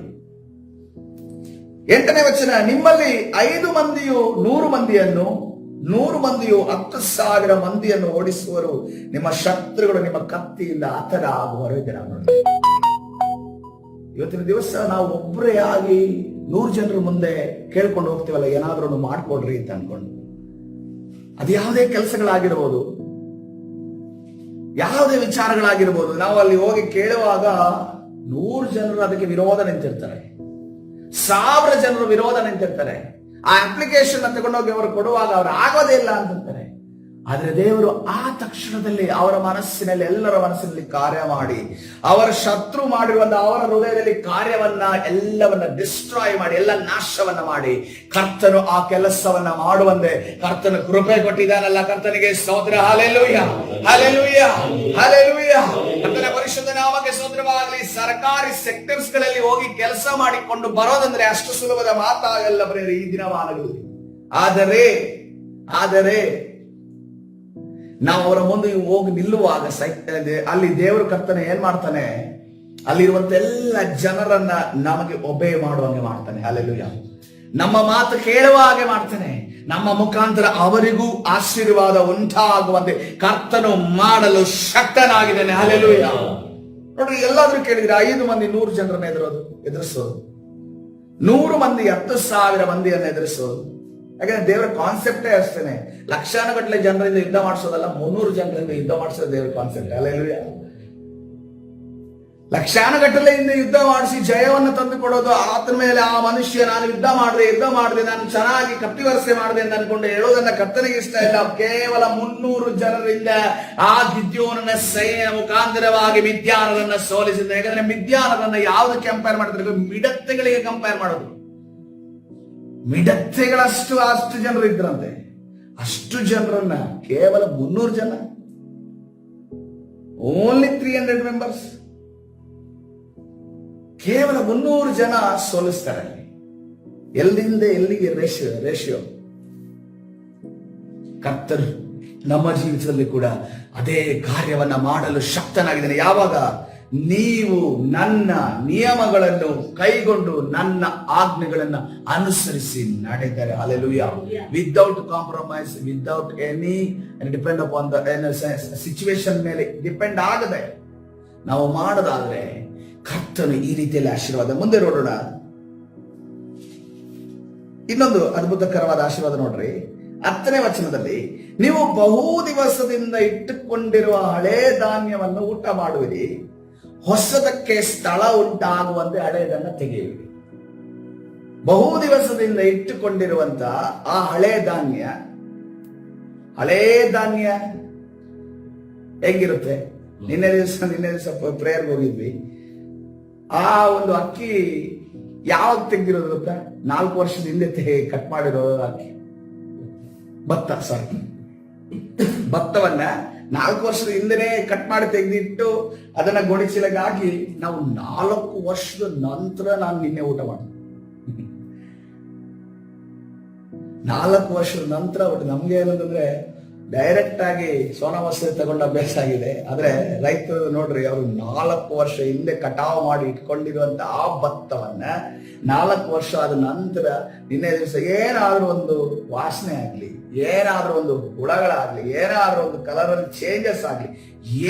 8ನೇ ವಚನ, ನಿಮ್ಮಲ್ಲಿ 5 ಮಂದಿಯು 100 ಮಂದಿಯನ್ನು, 100 ಮಂದಿಯು 10,000 ಮಂದಿಯನ್ನು ಓಡಿಸುವರು. ನಿಮ್ಮ ಶತ್ರುಗಳು ನಿಮ್ಮ ಕತ್ತಿಯಿಂದ ಹತರ ಆಗುವರು. ಇವತ್ತಿನ ದಿವಸ ನಾವು ಒಬ್ಬರೇ ಆಗಿ 100 ಜನರ ಮುಂದೆ ಕೇಳ್ಕೊಂಡು ಹೋಗ್ತೀವಲ್ಲ, ಏನಾದ್ರೂ ಮಾಡ್ಕೊಡ್ರಿ ಅಂತ ಅನ್ಕೊಂಡು. ಅದು ಯಾವುದೇ ಕೆಲಸಗಳಾಗಿರ್ಬೋದು, ಯಾವುದೇ ವಿಚಾರಗಳಾಗಿರ್ಬೋದು, ನಾವು ಅಲ್ಲಿ ಹೋಗಿ ಕೇಳುವಾಗ 100 ಜನರು ಅದಕ್ಕೆ ವಿರೋಧ ನಿಂತಿರ್ತಾರೆ, 1000 ಜನರು ವಿರೋಧ ನಿಂತಿರ್ತಾರೆ. ಆ ಅಪ್ಲಿಕೇಶನ್ ತಗೊಂಡೋಗಿ ಅವರು ಕೊಡುವಾಗ ಅವ್ರು ಆಗೋದೇ ಇಲ್ಲ ಅಂತಿರ್ತಾರೆ. ಆದ್ರೆ ದೇವರು ಆ ತಕ್ಷಣದಲ್ಲಿ ಅವರ ಮನಸ್ಸಿನಲ್ಲಿ, ಎಲ್ಲರ ಮನಸ್ಸಿನಲ್ಲಿ ಕಾರ್ಯ ಮಾಡಿ, ಅವರ ಶತ್ರು ಮಾಡಿರುವಂತ ಅವರ ಹೃದಯದಲ್ಲಿ ಕಾರ್ಯವನ್ನ ಎಲ್ಲವನ್ನ ಡಿಸ್ಟ್ರಾಯ್ ಮಾಡಿ, ಎಲ್ಲ ನಾಶವನ್ನ ಮಾಡಿ, ಕರ್ತನು ಆ ಕೆಲಸವನ್ನ ಮಾಡುವಂತೆ ಕರ್ತನು ಕೃಪೆ ಕೊಟ್ಟಿದ್ದಾನಲ್ಲ. ಕರ್ತನಿಗೆ ಸ್ತೋತ್ರ. Hallelujah, hallelujah, hallelujah. ಕರ್ತನ ಪರಿಶುದ್ಧ ನಾಮಕ್ಕೆ ಸ್ತೋತ್ರವಾಗಲಿ. ಸರ್ಕಾರಿ ಸೆಕ್ಟರ್ಸ್ ಗಳಲ್ಲಿ ಹೋಗಿ ಕೆಲಸ ಮಾಡಿಕೊಂಡು ಬರೋದಂದ್ರೆ ಅಷ್ಟು ಸುಲಭದ ಮಾತಾಗಲ್ಲ ಬರೀ ಈ ದಿನಮಾನಗಳಲ್ಲಿ. ಆದರೆ ನಾವು ಅವರ ಮುಂದೆ ಹೋಗಿ ನಿಲ್ಲುವಾಗ ಅಲ್ಲಿ ದೇವರು ಕರ್ತನೆ ಏನ್ ಮಾಡ್ತಾನೆ? ಅಲ್ಲಿರುವಂತ ಎಲ್ಲ ಜನರನ್ನ ನಮಗೆ ಒಬೇ ಮಾಡುವಂಗೆ ಮಾಡ್ತಾನೆ. ಹಲ್ಲೆಲೂಯಾ. ನಮ್ಮ ಮಾತು ಕೇಳುವ ಹಾಗೆ ಮಾಡ್ತಾನೆ. ನಮ್ಮ ಮುಖಾಂತರ ಅವರಿಗೂ ಆಶೀರ್ವಾದ ಉಂಟಾಗುವಂತೆ ಕರ್ತನು ಮಾಡಲು ಶಕ್ತನಾಗಿದ್ದಾನೆ. ಹಲ್ಲೆಲೂಯಾ. ನೋಡ್ರಿ, ಎಲ್ಲಾದ್ರೂ ಕೇಳಿದ್ರೆ 5 ಮಂದಿ 100 ಜನರನ್ನ ಎದುರಿಸೋದು, 100 ಮಂದಿ 10,000 ಮಂದಿಯನ್ನು ಎದುರಿಸೋದು. ಯಾಕಂದ್ರೆ ದೇವರ ಕಾನ್ಸೆಪ್ಟೇ ಅಷ್ಟೇನೆ. ಲಕ್ಷಾನುಗಟ್ಟಲೆ ಜನರಿಂದ ಯುದ್ಧ ಮಾಡಿಸೋದಲ್ಲ, 300 ಜನರಿಂದ ಯುದ್ಧ ಮಾಡಿಸೋದು ದೇವರ ಕಾನ್ಸೆಪ್ಟ್. ಹಲ್ಲೆಲೂಯಾ. ಲಕ್ಷಾನುಗಟ್ಟಲೆಯಿಂದ ಯುದ್ಧ ಮಾಡಿಸಿ ಜಯವನ್ನು ತಂದು ಕೊಡೋದು ಆತನ ಮೇಲೆ. ಆ ಮನುಷ್ಯ ನಾನು ಯುದ್ಧ ಮಾಡಿದೆ, ನಾನು ಚೆನ್ನಾಗಿ ಕತ್ತಿವರಸೆ ಮಾಡಿದೆ ಅಂತ ಅನ್ಕೊಂಡು ಹೇಳೋದನ್ನ ಕರ್ತನಿಗೆ ಇಷ್ಟ ಇಲ್ಲ. ಕೇವಲ 300 ಜನರಿಂದ ಆ ಗಿದ್ಯೋನನ ಸೈನ್ಯ ಮುಖಾಂತರವಾಗಿ ಮಿದ್ಯಾನರನ್ನ ಸೋಲಿಸಿದ. ಯಾಕಂದ್ರೆ ಮಿದ್ಯಾನರನ್ನ ಯಾವ್ದಕ್ಕೆ ಕಂಪೇರ್ ಮಾಡಿದ್ರೆ? ಮಿಡತೆಗಳಿಗೆ ಕಂಪೇರ್ ಮಾಡೋದು. ಮಿಡತೆಗಳಷ್ಟು ಜನರು ಇದ್ರಂತೆ. ಅಷ್ಟು ಜನರನ್ನ ಕೇವಲ 300 ಜನ, ಓನ್ಲಿ 300 ಮೆಂಬರ್ಸ್, ಕೇವಲ 300 ಜನ ಸೋಲಿಸ್ತಾರೆ. ಎಲ್ಲಿಂದ ಎಲ್ಲಿಗೆ ರೇಷಿಯೋ. ಕರ್ತರು ನಮ್ಮ ಜೀವಿತದಲ್ಲಿ ಕೂಡ ಅದೇ ಕಾರ್ಯವನ್ನ ಮಾಡಲು ಶಕ್ತನಾಗಿದ್ದಾನೆ. ಯಾವಾಗ ನೀವು ನನ್ನ ನಿಯಮಗಳನ್ನು ಕೈಗೊಂಡು ನನ್ನ ಆಜ್ಞೆಗಳನ್ನು ಅನುಸರಿಸಿ ನಡೆದರೆ. Hallelujah. Without compromise, without any depend upon the situation ಮೇಲೆ ಡಿಪೆಂಡ್ ಆಗದೆ ನಾವು ಮಾಡೋದಾದ್ರೆ ಕರ್ತನು ಈ ರೀತಿಯಲ್ಲಿ ಆಶೀರ್ವಾದ. ಮುಂದೆ ನೋಡೋಣ. ಇನ್ನೊಂದು ಅದ್ಭುತಕರವಾದ ಆಶೀರ್ವಾದ ನೋಡ್ರಿ. 10ನೇ ವಚನದಲ್ಲಿ, ನೀವು ಬಹು ದಿವಸದಿಂದ ಇಟ್ಟುಕೊಂಡಿರುವ ಹಳೇ ಧಾನ್ಯವನ್ನು ಊಟ ಮಾಡುವಿರಿ, ಹೊಸದಕ್ಕೆ ಸ್ಥಳ ಉಂಟಾಗುವಂತೆ ಹಳೆಯದನ್ನ ತೆಗೆಯುವಿರಿ. ಬಹು ದಿವಸದಿಂದ ಇಟ್ಟುಕೊಂಡಿರುವಂತ ಆ ಹಳೇ ಧಾನ್ಯ ಹೆಂಗಿರುತ್ತೆ? ನಿನ್ನೆ ದಿವಸ ಪ್ರೇಯರ್ಗೆ ಹೋಗಿದ್ವಿ. ಆ ಒಂದು ಅಕ್ಕಿ ಯಾವಾಗ ತೆಗ್ದಿರೋದು ಗೊತ್ತಾ? 4 ವರ್ಷದ ಹಿಂದೆ ಕಟ್ ಮಾಡಿರೋದು ಅಕ್ಕಿ, ಭತ್ತವನ್ನ 4 ವರ್ಷದ ಹಿಂದೆನೆ ಕಟ್ ಮಾಡಿ ತೆಗೆದಿಟ್ಟು ಅದನ್ನ ಗೋಣಿಚೀಲಕ್ಕೆ ಹಾಕಿ ನಾವು 4 ವರ್ಷದ ನಂತರ ನಾನು ನಿನ್ನೆ ಊಟ ಮಾಡಿದೆ. 4 ವರ್ಷದ ನಂತರ ಒಟ್ಟು ನಮ್ಗೆ ಏನಂತಂದ್ರೆ ಡೈರೆಕ್ಟ್ ಆಗಿ ಸೋನಾ ಮಸೂರಿ ತಗೊಂಡ ಅಭ್ಯಾಸ ಆಗಿದೆ. ಆದ್ರೆ ರೈತರು ನೋಡ್ರಿ, ಅವರು 4 ವರ್ಷ ಹಿಂದೆ ಕಟಾವು ಮಾಡಿ ಇಟ್ಕೊಂಡಿರುವಂತ ಆ ಭತ್ತವನ್ನ 4 ವರ್ಷ ಆದ ನಂತರ ನಿನ್ನೆ ದಿವಸ ಏನಾದ್ರೂ ಒಂದು ವಾಸನೆ ಆಗ್ಲಿ, ಏನಾದ್ರೂ ಒಂದು ಹುಳಗಳಾಗ್ಲಿ, ಏನಾದ್ರೂ ಒಂದು ಕಲರ್ ಅಲ್ಲಿ ಚೇಂಜಸ್ ಆಗ್ಲಿ,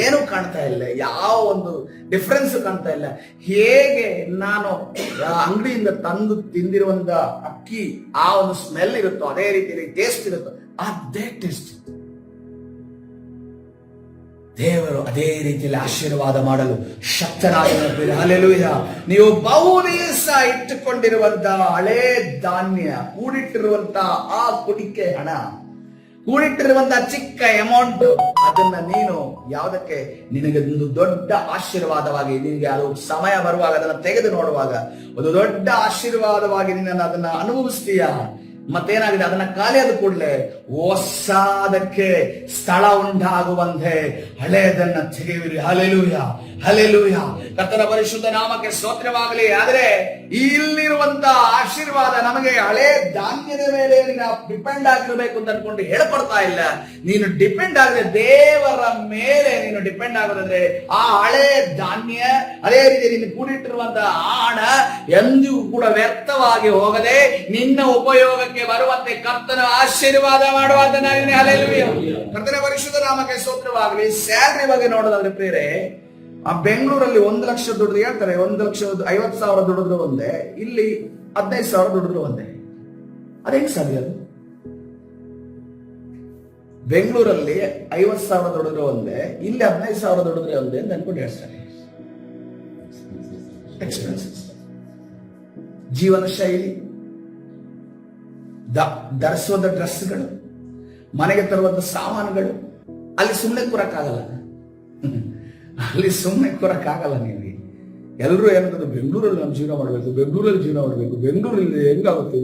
ಏನು ಕಾಣ್ತಾ ಇಲ್ಲ, ಯಾವ ಒಂದು ಡಿಫ್ರೆನ್ಸ್ ಕಾಣ್ತಾ ಇಲ್ಲ. ಹೇಗೆ ನಾನು ಅಂಗಡಿಯಿಂದ ತಂದು ತಿಂದಿರುವಂತ ಅಕ್ಕಿ ಆ ಒಂದು ಸ್ಮೆಲ್ ಇರುತ್ತೋ ಅದೇ ರೀತಿಯಲ್ಲಿ ಟೇಸ್ಟ್ ಇರುತ್ತೋ ಅದೇ ಟೇಸ್ಟ್ ಇತ್ತು. ದೇವರು ಅದೇ ರೀತಿಯಲ್ಲಿ ಆಶೀರ್ವಾದ ಮಾಡಲು ಶಕ್ತನಾಗಿರುತ್ತಾರೆ. ಹಲ್ಲೆಲೂಯ. ನೀವು ಬಹು ದಿವಸ ಇಟ್ಟುಕೊಂಡಿರುವಂತ ಹಳೇ ಧಾನ್ಯ, ಕೂಡಿಟ್ಟಿರುವಂತ ಆ ಕುಡಿಕೆ ಹಣ, ಕೂಡಿಟ್ಟಿರುವಂತ ಚಿಕ್ಕ ಅಮೌಂಟ್, ಅದನ್ನ ನೀನು ಯಾವುದಕ್ಕೆ? ನಿನಗೆ ಒಂದು ದೊಡ್ಡ ಆಶೀರ್ವಾದವಾಗಿ, ನಿನಗೆ ಅದು ಸಮಯ ಬರುವಾಗ ಅದನ್ನ ತೆಗೆದು ನೋಡುವಾಗ ಒಂದು ದೊಡ್ಡ ಆಶೀರ್ವಾದವಾಗಿ ನಿನ್ನ ಅದನ್ನ ಅನುಭವಿಸ್ತೀಯ. ಮತ್ತೇನಾಗಿದೆ? ಅದನ್ನ ಖಾಲಿಯಾದ ಕೂಡಲೇ ಹೊಸದಕ್ಕೆ ಸ್ಥಳ ಉಂಟಾಗುವಂತೆ ಹಳೆಯದನ್ನ ತೆಗೆಯುವಿರಿ. Hallelujah, hallelujah. ಕರ್ತನ ಪರಿಶುದ್ಧ ನಾಮಕ್ಕೆ ಸ್ತೋತ್ರವಾಗಲಿ. ಆದ್ರೆ ಇಲ್ಲಿರುವಂತ ಆಶೀರ್ವಾದ ನಮಗೆ ಹಳೆ ಧಾನ್ಯದ ಮೇಲೆ ನೀನು ಡಿಪೆಂಡ್ ಆಗಿರ್ಬೇಕು ಅಂತ ಅನ್ಕೊಂಡು ಹೇಳ್ಕೊಡ್ತಾ ಇಲ್ಲ. ನೀನು ಡಿಪೆಂಡ್ ಆಗದೆ ದೇವರ ಮೇಲೆ ನೀನು ಡಿಪೆಂಡ್ ಆಗೋದಂದ್ರೆ ಆ ಹಳೆ ಧಾನ್ಯ, ಅದೇ ರೀತಿ ನೀನು ಕೂಡಿಟ್ಟಿರುವಂತಹ ಹಣ ಎಂದಿಗೂ ಕೂಡ ವ್ಯರ್ಥವಾಗಿ ಹೋಗದೆ ನಿನ್ನ ಉಪಯೋಗಕ್ಕೆ ಬರುವಂತೆ ಕರ್ತನ ಆಶೀರ್ವಾದ ಮಾಡುವಂತನಾಗಿದ್ದಾನೆ. ಹಲ್ಲೆಲೂಯ. ಕರ್ತನ ಪರಿಶುದ್ಧ ನಾಮಕ್ಕೆ ಸ್ತೋತ್ರವಾಗಲಿ. ಸ್ಯಾಲರಿ ಬಗ್ಗೆ ನೋಡೋದಾದ್ರೆ ಪ್ರೇರೆ, ಆ ಬೆಂಗಳೂರಲ್ಲಿ 1 ಲಕ್ಷ ದುಡಿದು ಹೇಳ್ತಾರೆ, 1,50,000 ದುಡಿದ್ರು ಒಂದೇ, ಇಲ್ಲಿ 15,000 ದುಡಿದ್ರು ಒಂದೇ. ಅದೇನು ಸಾಧ್ಯ? ಅದು ಬೆಂಗಳೂರಲ್ಲಿ 50,000 ದುಡಿದ್ರು ಒಂದೇ, ಇಲ್ಲಿ 15,000 ದುಡಿದ್ರೆ ಒಂದೇ ಅಂತ ಅನ್ಕೊಂಡು ಹೇಳ್ತಾರೆ. ಎಕ್ಸ್ಪೆನ್ಸಸ್, ಜೀವನ ಶೈಲಿ, ಧರಿಸುವಂತ ಡ್ರೆಸ್ಗಳು, ಮನೆಗೆ ತರುವಂತ ಸಾಮಾನುಗಳು, ಅಲ್ಲಿ ಸುಮ್ಮನೆ ಕೂರಕ್ಕಾಗಲ್ಲ. ಅಲ್ಲಿ ಸುಮ್ಮನೆ ಕೂರಕ್ಕಾಗಲ್ಲ. ನಿಮಗೆ ಎಲ್ಲರೂ ಏನಂತಂದ್ರೆ ಬೆಂಗಳೂರಲ್ಲಿ ನಾವು ಜೀವನ ಮಾಡಬೇಕು, ಬೆಂಗಳೂರಲ್ಲಿ ಜೀವನ ಮಾಡಬೇಕು, ಬೆಂಗಳೂರಲ್ಲಿ ಹೆಂಗಾಗುತ್ತೆ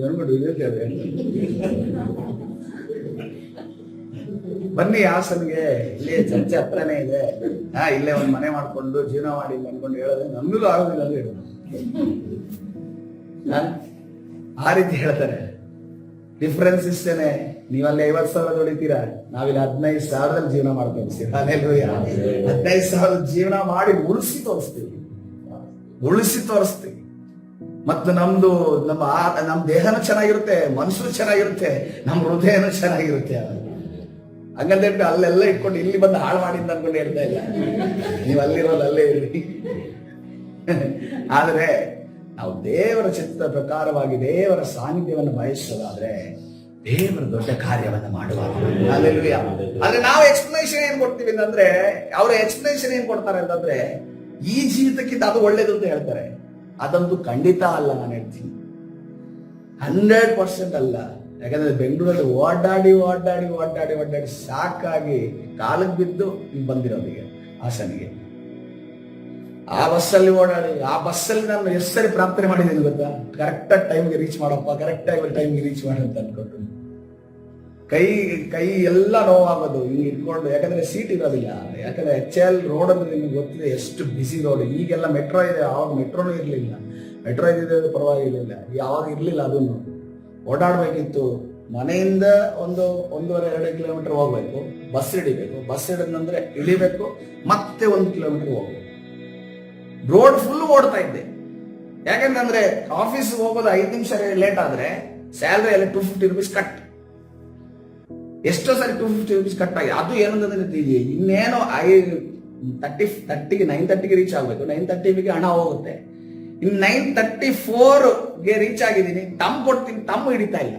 ಬನ್ನಿ ಹಾಸನ್ಗೆ, ಇಲ್ಲಿ ಚರ್ಚೆ ಹತ್ರನೇ ಇದೆ, ಇಲ್ಲೇ ಒಂದು ಮನೆ ಮಾಡ್ಕೊಂಡು ಜೀವನ ಮಾಡಿ ಅನ್ಕೊಂಡು ಹೇಳೋದು ನಮಗೂ ಆಗೋದಿಲ್ಲ ಅಂದ್ರೆ ಹೇಳೋದು. ಆ ರೀತಿ ಹೇಳ್ತಾರೆ. ಡಿಫ್ರೆನ್ಸ್ ಇಷ್ಟೇನೆ. ನೀವಲ್ಲಿ 50,000 ದುಡಿತೀರಾ, ನಾವಿಲ್ಲಿ 15,000 ಜೀವನ ಮಾಡ್ತೀವಿ. 15,000 ಜೀವನ ಮಾಡಿ ಉಳಿಸಿ ತೋರಿಸ್ತೀವಿ. ಮತ್ತು ನಮ್ಮ ದೇಹನೂ ಚೆನ್ನಾಗಿರುತ್ತೆ, ಮನಸ್ಸು ಚೆನ್ನಾಗಿರುತ್ತೆ, ನಮ್ಮ ಹೃದಯನೂ ಚೆನ್ನಾಗಿರುತ್ತೆ. ಹಂಗಂದ್ರೆ ಅಲ್ಲೆಲ್ಲ ಇಟ್ಕೊಂಡು ಇಲ್ಲಿ ಬಂದು ಹಾಳು ಮಾಡಿಂದ ಅನ್ಕೊಂಡು ಹೇಳ್ತಾ ಇಲ್ಲ. ನೀವು ಅಲ್ಲಿರೋದು ಅಲ್ಲೇ ಇರ್ರಿ. ಆದ್ರೆ ನಾವು ದೇವರ ಚಿತ್ರದ ಪ್ರಕಾರವಾಗಿ ದೇವರ ಸಾನ್ನಿಧ್ಯವನ್ನು ಬಯಸೋದಾದ್ರೆ ದೇವರ ದೊಡ್ಡ ಕಾರ್ಯವನ್ನು ಮಾಡುವ. ಆದ್ರೆ ನಾವು ಎಕ್ಸ್ಪ್ಲನೇಷನ್ ಏನ್ ಕೊಡ್ತೀವಿ ಅಂತಂದ್ರೆ, ಅವ್ರ ಎಕ್ಸ್ಪ್ಲನೇಷನ್ ಏನ್ ಕೊಡ್ತಾರೆ ಅಂತಂದ್ರೆ, ಈ ಜೀವಿತಕ್ಕಿಂತ ಅದು ಒಳ್ಳೇದು ಅಂತ ಹೇಳ್ತಾರೆ. ಅದಂತೂ ಖಂಡಿತ ಅಲ್ಲ. ನಾನು ಹೇಳ್ತೀನಿ 100% ಅಲ್ಲ. ಯಾಕಂದ್ರೆ ಬೆಂಗಳೂರಲ್ಲಿ ಓಡಾಡಿ ಸಾಕಾಗಿ ಕಾಲಕ್ಕೆ ಬಿದ್ದು ಬಂದಿರೋದಿಗೆ ಹಾಸನಿಗೆ. ಆ ಬಸ್ಸಲ್ಲಿ ಓಡಾಡಿ, ಆ ಬಸ್ಸಲ್ಲಿ ನಾನು ಎಷ್ಟು ಸರಿ ಪ್ರಾರ್ಥನೆ ಮಾಡಿದ್ದೀನಿ ಗೊತ್ತಾ? ಕರೆಕ್ಟಾಗಿ ಟೈಮ್ಗೆ ರೀಚ್ ಮಾಡಪ್ಪ, ಕರೆಕ್ಟಾಗಿ ಟೈಮ್ಗೆ ರೀಚ್ ಮಾಡಿ ಅಂತ ಅನ್ಕೊಂಡು ಕೈ ಎಲ್ಲ ನೋವಾಗೋದು ಹಿಂಗೆ ಇಟ್ಕೊಂಡು. ಯಾಕಂದ್ರೆ ಸೀಟ್ ಇರೋದಿಲ್ಲ. ಯಾಕಂದ್ರೆ HL ರೋಡ್ ಅಂದ್ರೆ ನಿಮ್ಗೆ ಗೊತ್ತಿದೆ ಎಷ್ಟು ಬಿಸಿ ರೋಡ್. ಈಗೆಲ್ಲ ಮೆಟ್ರೋ ಇದೆ, ಆವಾಗ ಮೆಟ್ರೋನು ಇರಲಿಲ್ಲ. ಮೆಟ್ರೋ ಇದ್ದಿದ್ರೆ ಪರವಾಗಿರಲಿಲ್ಲ, ಯಾವಾಗ ಇರಲಿಲ್ಲ. ಅದನ್ನು ಓಡಾಡಬೇಕಿತ್ತು. ಮನೆಯಿಂದ 1.5-2 ಕಿಲೋಮೀಟರ್ ಹೋಗ್ಬೇಕು, ಬಸ್ ಹಿಡಿಬೇಕು, ಬಸ್ ಹಿಡಿದ್ನಂದ್ರೆ ಇಳಿಬೇಕು, ಮತ್ತೆ 1 ಕಿಲೋಮೀಟರ್ ಹೋಗ್ಬೇಕು. ರೋಡ್ ಫುಲ್ ಓಡ್ತಾ ಇದ್ದೆ. ಯಾಕಂತಂದ್ರೆ ಆಫೀಸ್ ಹೋಗೋದು 5 ನಿಮಿಷ ಲೇಟ್ ಆದ್ರೆ ಸ್ಯಾಲರಿ ಅಲ್ಲಿ 250 ರೂಪೀಸ್ ಕಟ್. ಎಷ್ಟೋ ಸರಿ 250 ರೂಪೀಸ್ ಕಟ್ ಆಗಿ. ಅದು ಏನಂತಂದ್ರೆ ಇನ್ನೇನು 9:30ಗೆ ರೀಚ್ ಆಗ್ಬೇಕು, 9:30ಗೆ ಹಣ ಹೋಗುತ್ತೆ. ಇನ್ನು 9:34ಗೆ ರೀಚ್ ಆಗಿದ್ದೀನಿ, ತಮ್ಮ ಕೊಡ್ತೀನಿ, ತಮ್ಮ ಹಿಡಿತಾ ಇಲ್ಲ.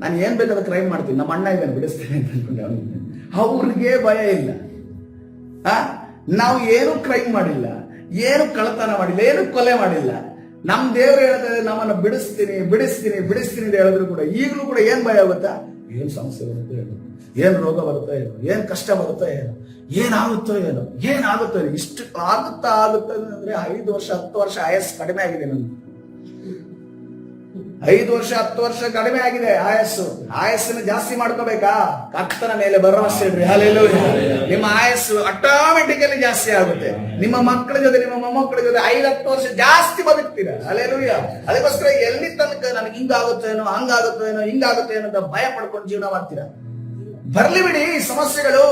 ನಾನು ಏನ್ ಬೇಕಾದ್ರೆ ಕ್ರೈಮ್ ಮಾಡ್ತೀನಿ, ನಮ್ಮ ಅಣ್ಣ ಇದ್ದಾನೆ ಬಿಡಿಸ್ತೇನೆ ಅಂತ ಅನ್ಕೊಂಡೆ. ಅವ್ರಿಗೆ ಭಯ ಇಲ್ಲ. ನಾವು ಏನು ಕ್ರೈಮ್ ಮಾಡಿಲ್ಲ, ಏನು ಕಳ್ಳತನ ಮಾಡಿಲ್ಲ, ಏನು ಕೊಲೆ ಮಾಡಿಲ್ಲ. ನಮ್ ದೇವ್ರು ಹೇಳ್ತಾರೆ ನಮ್ಮನ್ನ ಬಿಡಿಸ್ತೀನಿ ಬಿಡಿಸ್ತೀನಿ ಬಿಡಿಸ್ತೀನಿ ಅಂತ ಹೇಳಿದ್ರು ಕೂಡ ಈಗಲೂ ಕೂಡ ಏನ್ ಭಯ ಆಗುತ್ತಾ? ಏನ್ ಸಮಸ್ಯೆ ಬರುತ್ತೋ ಏನೋ, ಏನ್ ರೋಗ ಬರುತ್ತೋ ಏನೋ, ಏನ್ ಕಷ್ಟ ಬರುತ್ತೋ ಏನೋ, ಏನಾಗುತ್ತೋ ಏನೋ, ಏನಾಗುತ್ತೋ ಏನೋ. ಇಷ್ಟು ಆಗುತ್ತಾ ಅಂದ್ರೆ 5 ವರ್ಷ 10 ವರ್ಷ ಆಯಸ್ಸು ಕಡಿಮೆ ಆಗಿದೆ ನನ್ಗೆ. 5 ವರ್ಷ 10 ವರ್ಷ ಕಡಿಮೆ ಆಗಿದೆ ಆಯಸ್ಸನ್ನು ಜಾಸ್ತಿ ಮಾಡ್ಕೋಬೇಕಾ? ಕರ್ತನ ಮೇಲೆ ಭರವಸೆ ಇಡ್ರಿ. ಹಲ್ಲೆಲೂಯಾ. ನಿಮ್ಮ ಆಯಸ್ಸು ಆಟೋಮೆಟಿಕಲಿ ಜಾಸ್ತಿ ಆಗುತ್ತೆ. ನಿಮ್ಮ ಮಕ್ಕಳ ಜೊತೆ ನಿಮ್ಮ ಮೊಮ್ಮಕ್ಕಳ ಜೊತೆ 5-10 ವರ್ಷ ಜಾಸ್ತಿ ಬದುಕ್ತೀರಾ. ಹಲ್ಲೆಲೂಯಾ. ಅದಕ್ಕೋಸ್ಕರ ಎಲ್ಲಿ ತನಕ ನನಗೆ ಹಿಂಗಾಗುತ್ತೇನೋ ಹಂಗಾಗುತ್ತೇನೋ ಹಿಂಗಾಗುತ್ತೇನೋ ಅಂತ ಭಯ ಪಡ್ಕೊಂಡು ಜೀವನ ಮಾಡ್ತೀರಾ? ಬರ್ಲಿ ಬಿಡಿ ಸಮಸ್ಯೆಗಳು,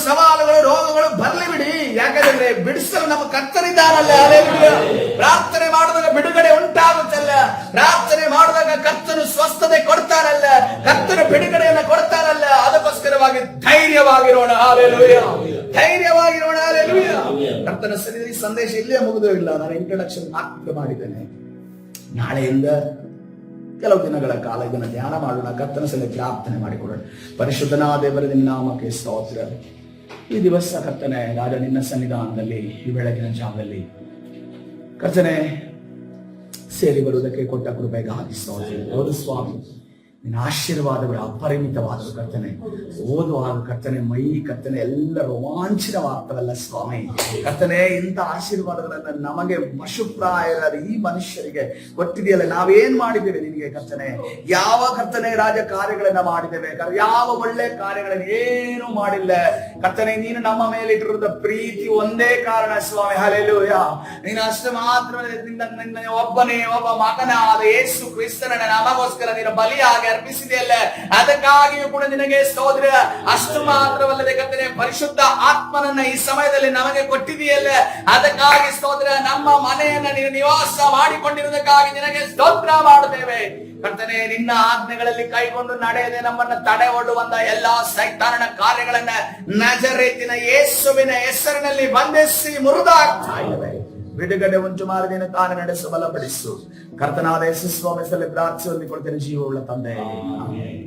ಸವಾಲುಗಳು, ರೋಗಗಳು ಬರ್ಲಿ ಬಿಡಿ. ಯಾಕಂದ್ರೆ ಬಿಡಿಸಲು ನಮ್ಮ ಕರ್ತನಿದ್ದಾನಲ್ಲ. ಹಲ್ಲೆಲೂಯಾ. ಪ್ರಾರ್ಥನೆ ಮಾಡಿದಾಗ ಬಿಡುಗಡೆ ಉಂಟಾಗುತ್ತಲ್ಲ. ಪ್ರಾರ್ಥನೆ ಮಾಡಿದಾಗ ಕರ್ತನು ಸ್ವಸ್ಥತೆ ಕೊಡ್ತಾನಲ್ಲ, ಕರ್ತನು ಬಿಡುಗಡೆಯನ್ನ ಕೊಡ್ತಾನಲ್ಲ. ಅದಕ್ಕೋಸ್ಕರವಾಗಿ ಧೈರ್ಯವಾಗಿರೋಣ. ಹಲ್ಲೆಲೂಯಾ. ಧೈರ್ಯವಾಗಿರೋಣ. ಹಲ್ಲೆಲೂಯಾ. ಕರ್ತನ ಸನ್ನಿಧಿ ಸಂದೇಶ ಇಲ್ಲೇ ಮುಗಿದೂ ಇಲ್ಲ. ನಾನು ಇಂಟ್ರೊಡಕ್ಷನ್ ಮಾತ್ರ ಮಾಡಿದ್ದೇನೆ. ನಾಳೆಯಿಂದ ಕೆಲವು ದಿನಗಳ ಕಾಲ ಇದನ್ನು ಧ್ಯಾನ ಮಾಡೋಣ. ಕರ್ತನ ಸನ್ನಿಧಿಯಲ್ಲಿ ಪ್ರಾರ್ಥನೆ ಮಾಡಿಕೊಳ್ಳೋಣ. ಪರಿಶುದ್ಧನಾದ ದೇವರ ನಿನ್ನ ನಾಮಕ್ಕೆ ಸ್ತೋತ್ರ. ಈ ದಿವಸ ಕರ್ತನೆ ರಾಜ ನಿನ್ನ ಸನ್ನಿಧಾನದಲ್ಲಿ ಈ ಬೆಳಗಿನ ಜಾವದಲ್ಲಿ ಕರ್ತನೆ ಸೇರಿ ಬರುವುದಕ್ಕೆ ಕೊಟ್ಟ ಕೃಪೆಗಾಗಿ ಸ್ತೋತ್ರ. ಹೌದು ಸ್ವಾಮಿ, ನಿನ್ನ ಆಶೀರ್ವಾದಗಳು ಅಪರಿಮಿತವಾದವು ಕರ್ತನೆ. ಓದುವಾಗ ಕರ್ತನೆ ಮೈ ಕರ್ತನೆ ಎಲ್ಲ ರೋಮಾಂಚನವಾಗ್ತವಲ್ಲ ಸ್ವಾಮಿ. ಕರ್ತನೆ ಇಂಥ ಆಶೀರ್ವಾದಗಳನ್ನ ನಮಗೆ ಪಶುಪ್ರಾಯರಾದ ಈ ಮನುಷ್ಯರಿಗೆ ಕೊಟ್ಟಿದೆಯಲ್ಲ. ನಾವೇನ್ ಮಾಡಿದ್ದೇವೆ ನಿನಗೆ ಕರ್ತನೆ? ಯಾವ ಕರ್ತನೆ ರಾಜ ಕಾರ್ಯಗಳನ್ನ ಮಾಡಿದ್ದೇವೆ? ಯಾವ ಒಳ್ಳೆ ಕಾರ್ಯಗಳನ್ನ ಏನು ಮಾಡಿಲ್ಲ ಕರ್ತನೆ. ನೀನು ನಮ್ಮ ಮೇಲೆ ಇಟ್ಟಿರುವ ಪ್ರೀತಿ ಒಂದೇ ಕಾರಣ ಸ್ವಾಮಿ. ಹಲ್ಲೆಲೂಯಾ. ನೀನು ಅಷ್ಟು ಮಾತ್ರ ನಿನ್ನ ಒಬ್ಬನೇ ಒಬ್ಬ ಮಗನಾದ ಯೇಸು ಕ್ರಿಸ್ತನನ್ನ ನಮಗೋಸ್ಕರ ನೀನು ಬಲಿಯಾಗಿ ಅರ್ಪಿಸಿದೆಯಲ್ಲ. ಅದಕ್ಕಾಗಿಯೂ ಕೂಡ ನಿನಗೆ ಸ್ತೋತ್ರ. ಅಷ್ಟು ಮಾತ್ರವಲ್ಲದೆ ಕರ್ತನೆ ಪರಿಶುದ್ಧ ಆತ್ಮನನ್ನ ಈ ಸಮಯದಲ್ಲಿ ನಮಗೆ ಕೊಟ್ಟಿದೆಯಲ್ಲ. ಅದಕ್ಕಾಗಿ ಸ್ತೋತ್ರ. ನಮ್ಮ ಮನೆಯನ್ನ ನೀನು ನಿವಾಸ ಮಾಡಿಕೊಂಡಿರುವುದಕ್ಕಾಗಿ ನಿನಗೆ ಸ್ತೋತ್ರ ಮಾಡುತ್ತೇವೆ ಕರ್ತನೆ. ನಿನ್ನ ಆಜ್ಞೆಗಳಲ್ಲಿ ಕೈಗೊಂಡು ನಡೆಯದೆ ನಮ್ಮನ್ನ ತಡೆ ಒಡ್ಡುವಂತ ಎಲ್ಲಾ ಸೈತಾನನ ಕಾರ್ಯಗಳನ್ನ ನಜರೇತಿನ ಯೇಸುವಿನ ಹೆಸರಿನಲ್ಲಿ ಬಂಧಿಸಿ ಮುರಿದಾಗ್ತಾ ಇದ್ದೇವೆ. ಬಿಡುಗಡೆ ಉಂಟು ಮಾರದೇನು ತಾನು ನಡೆಸು ಬಲಪಡಿಸು. ಕರ್ತನಾದ ಯೇಸು ಸ್ವಾಮಿ ಹೆಸರಲ್ಲಿ ಪ್ರಾರ್ಥಿಸಿ ಹೊಂದಿಕೊಳ್ತೇನೆ ಜೀವವುಳ್ಳ ತಂದೆ. ಆಮೆನ್.